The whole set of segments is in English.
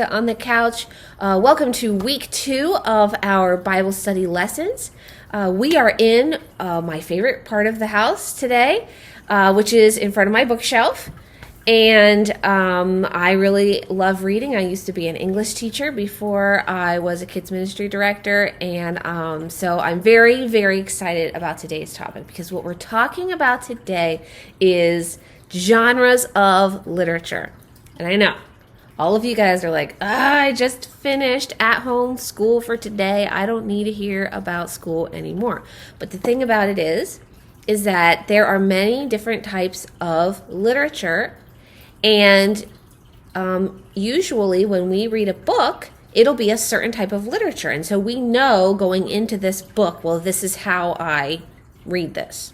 Pizza on the Couch. Welcome to week 2 of our Bible study lessons. We are in my favorite part of the house today, which is in front of my bookshelf. And I really love reading. I used to be an English teacher before I was a kids ministry director. And so I'm very, very excited about today's topic, because what we're talking about today is genres of literature. And I know all of you guys are like, I just finished at-home school for today. I don't need to hear about school anymore. But the thing about it is that there are many different types of literature. And usually when we read a book, it'll be a certain type of literature. And so we know going into this book, well, this is how I read this.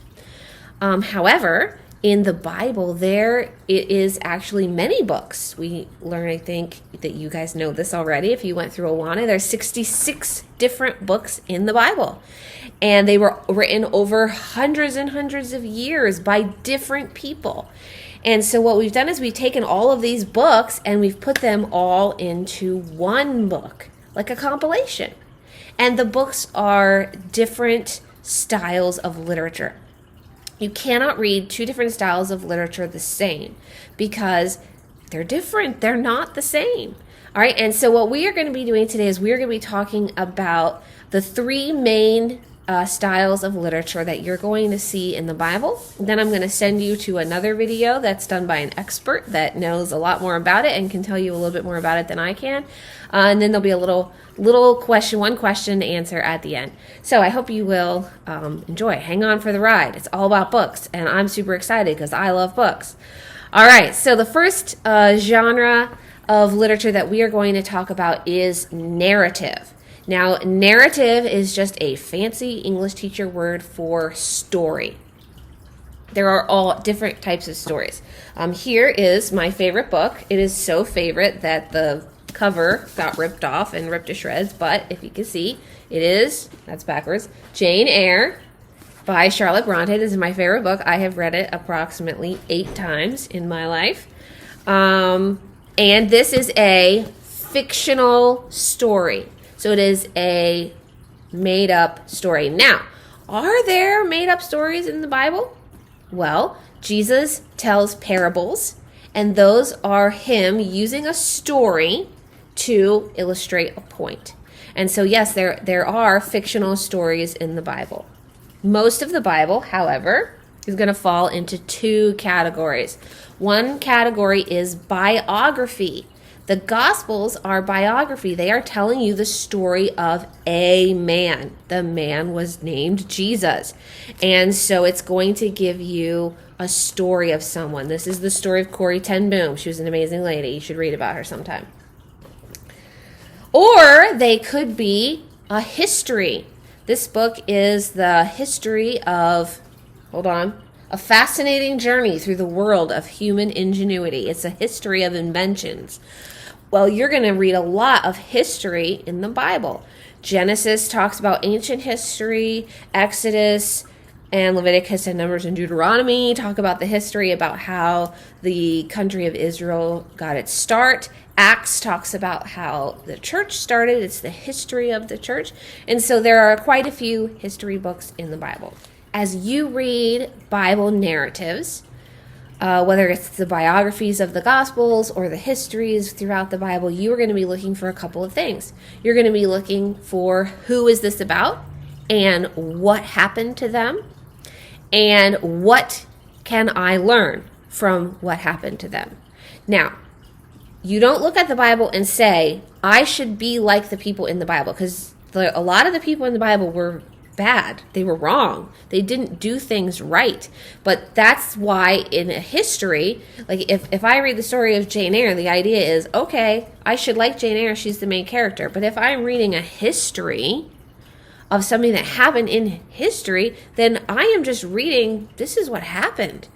However, in the Bible, there it is actually many books. We learn, I think, that you guys know this already. If you went through Awana, there's 66 different books in the Bible. And they were written over hundreds and hundreds of years by different people. And so what we've done is we've taken all of these books and we've put them all into one book, like a compilation. And the books are different styles of literature. You cannot read two different styles of literature the same, because they're different. They're not the same. All right. And so what we are going to be doing today is we're going to be talking about the three main styles of literature that you're going to see in the Bible. Then I'm going to send you to another video that's done by an expert that knows a lot more about it and can tell you a little bit more about it than I can. And then there'll be a little one question to answer at the end. So I hope you will enjoy. Hang on for the ride. It's all about books, and I'm super excited because I love books. All right, so the first genre of literature that we are going to talk about is narrative. Now, narrative is just a fancy English teacher word for story. There are all different types of stories. Here is my favorite book. It is so favorite that the cover got ripped off and ripped to shreds, but if you can see, that's backwards, Jane Eyre by Charlotte Bronte. This is my favorite book. I have read it approximately 8 times in my life. And this is a fictional story. So it is a made-up story. Now, are there made-up stories in the Bible? Well, Jesus tells parables, and those are him using a story to illustrate a point. And so, yes, there are fictional stories in the Bible. Most of the Bible, however, is going to fall into 2 categories. One category is biography. The Gospels are biography. They are telling you the story of a man. The man was named Jesus. And so it's going to give you a story of someone. This is the story of Corrie ten Boom. She was an amazing lady. You should read about her sometime. Or they could be a history. This book is the history of, a fascinating journey through the world of human ingenuity. It's a history of inventions. Well, you're going to read a lot of history in the Bible. Genesis talks about ancient history. Exodus and Leviticus and Numbers and Deuteronomy talk about the history about how the country of Israel got its start. Acts talks about how the church started. It's the history of the church. And so there are quite a few history books in the Bible. As you read Bible narratives, whether it's the biographies of the Gospels or the histories throughout the Bible, you are going to be looking for a couple of things. You're going to be looking for who is this about, and what happened to them, and what can I learn from what happened to them. Now, you don't look at the Bible and say, I should be like the people in the Bible, because a lot of the people in the Bible were bad. They were wrong. They didn't do things right. But that's why in a history, like if I read the story of Jane Eyre, the idea is, okay, I should like Jane Eyre. She's the main character. But if I'm reading a history of something that happened in history, then I am just reading, this is what happened.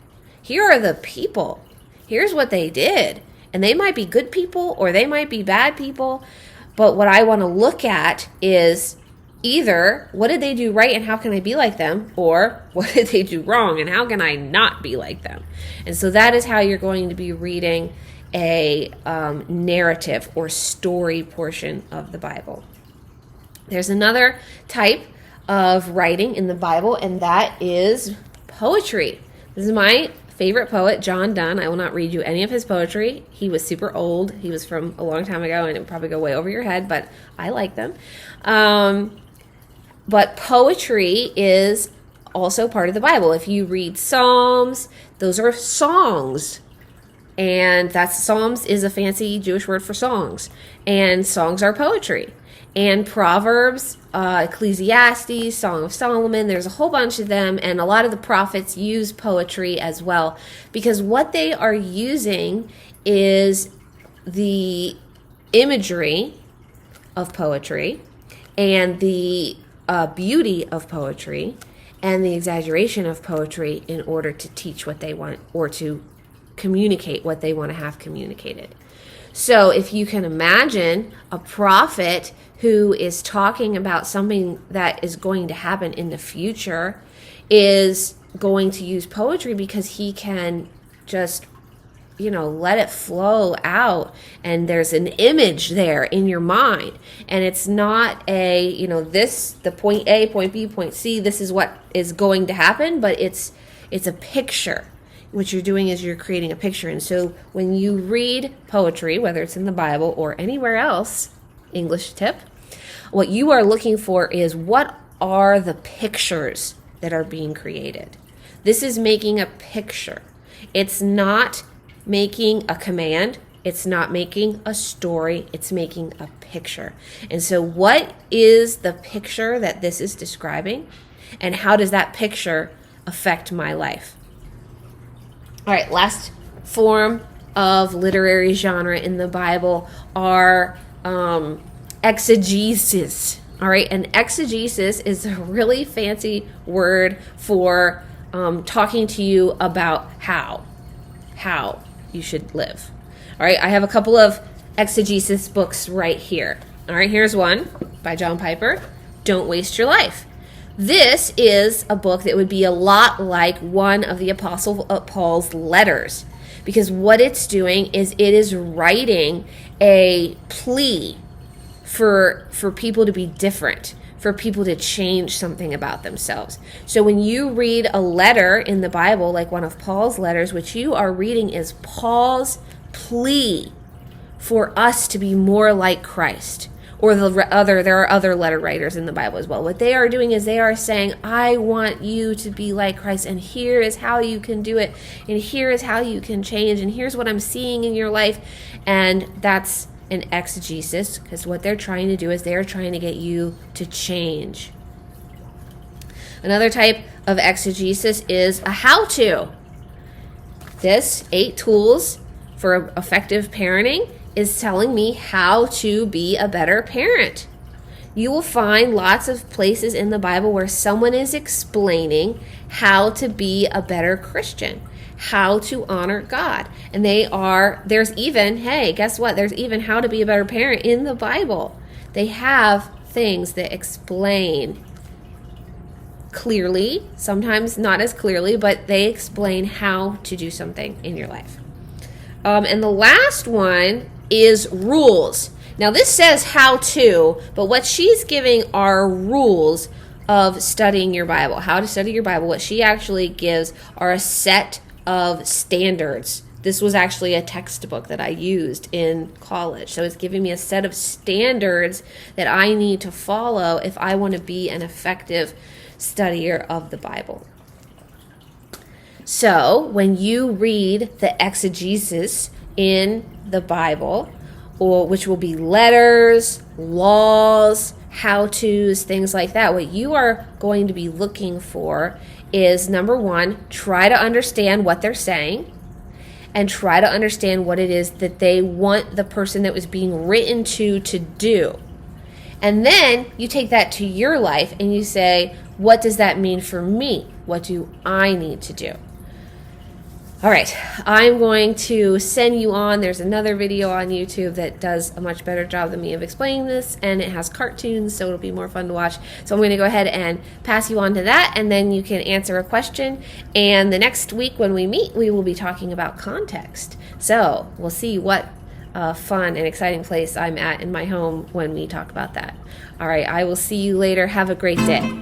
Here are the people. Here's what they did. And they might be good people or they might be bad people. But what I want to look at is either what did they do right and how can I be like them, or what did they do wrong and how can I not be like them. And so that is how you're going to be reading a narrative or story portion of the Bible. There's another type of writing in the Bible, and that is poetry. This is my favorite poet, John Donne. I will not read you any of his poetry. He was super old. He was from a long time ago, and it would probably go way over your head, but I like them. But poetry is also part of the Bible. If you read Psalms, those are songs. And Psalms is a fancy Jewish word for songs. And songs are poetry. And Proverbs, Ecclesiastes, Song of Solomon, there's a whole bunch of them. And a lot of the prophets use poetry as well. Because what they are using is the imagery of poetry and the beauty of poetry and the exaggeration of poetry in order to teach what they want or to communicate what they want to have communicated. So if you can imagine a prophet who is talking about something that is going to happen in the future is going to use poetry because he can just let it flow out, and there's an image there in your mind, and it's not the point A, point B, point C, this is what is going to happen, but it's a picture. What you're doing is you're creating a picture. And so when you read poetry, whether it's in the Bible or anywhere else, English tip, what you are looking for is what are the pictures that are being created. This is making a picture. It's not making a command. It's not making a story. It's making a picture. And so what is the picture that this is describing? And how does that picture affect my life? All right, last form of literary genre in the Bible are exegesis. All right, and exegesis is a really fancy word for talking to you about how you should live. All right, I have a couple of exegesis books right here. All right, here's one by John Piper, Don't Waste Your Life. This is a book that would be a lot like one of the Apostle Paul's letters, because what it's doing is it is writing a plea for people to be different, for people to change something about themselves. So when you read a letter in the Bible, like one of Paul's letters, what you are reading is Paul's plea for us to be more like Christ. Or there are other letter writers in the Bible as well. What they are doing is they are saying, I want you to be like Christ, and here is how you can do it, and here is how you can change, and here's what I'm seeing in your life. And that's an exegesis, because what they're trying to do is they're trying to get you to change. Another type of exegesis is a how-to. This 8 tools for effective parenting is telling me how to be a better parent. You will find lots of places in the Bible where someone is explaining how to be a better Christian, how to honor God. And there's even how to be a better parent in the Bible. They have things that explain clearly, sometimes not as clearly, but they explain how to do something in your life. And the last one is rules. Now this says how to, but what she's giving are rules of studying your Bible, how to study your Bible. What she actually gives are a set of standards. This was actually a textbook that I used in college. So it's giving me a set of standards that I need to follow if I want to be an effective studier of the Bible. So when you read the exegesis in the Bible, or which will be letters, laws, how-tos, things like that, what you are going to be looking for is, number one, try to understand what they're saying and try to understand what it is that they want the person that was being written to do. And then you take that to your life and you say, what does that mean for me? What do I need to do? All right, I'm going to send you on. There's another video on YouTube that does a much better job than me of explaining this, and it has cartoons, so it'll be more fun to watch. So I'm going to go ahead and pass you on to that, and then you can answer a question. And the next week when we meet, we will be talking about context. So we'll see what fun and exciting place I'm at in my home when we talk about that. All right, I will see you later. Have a great day.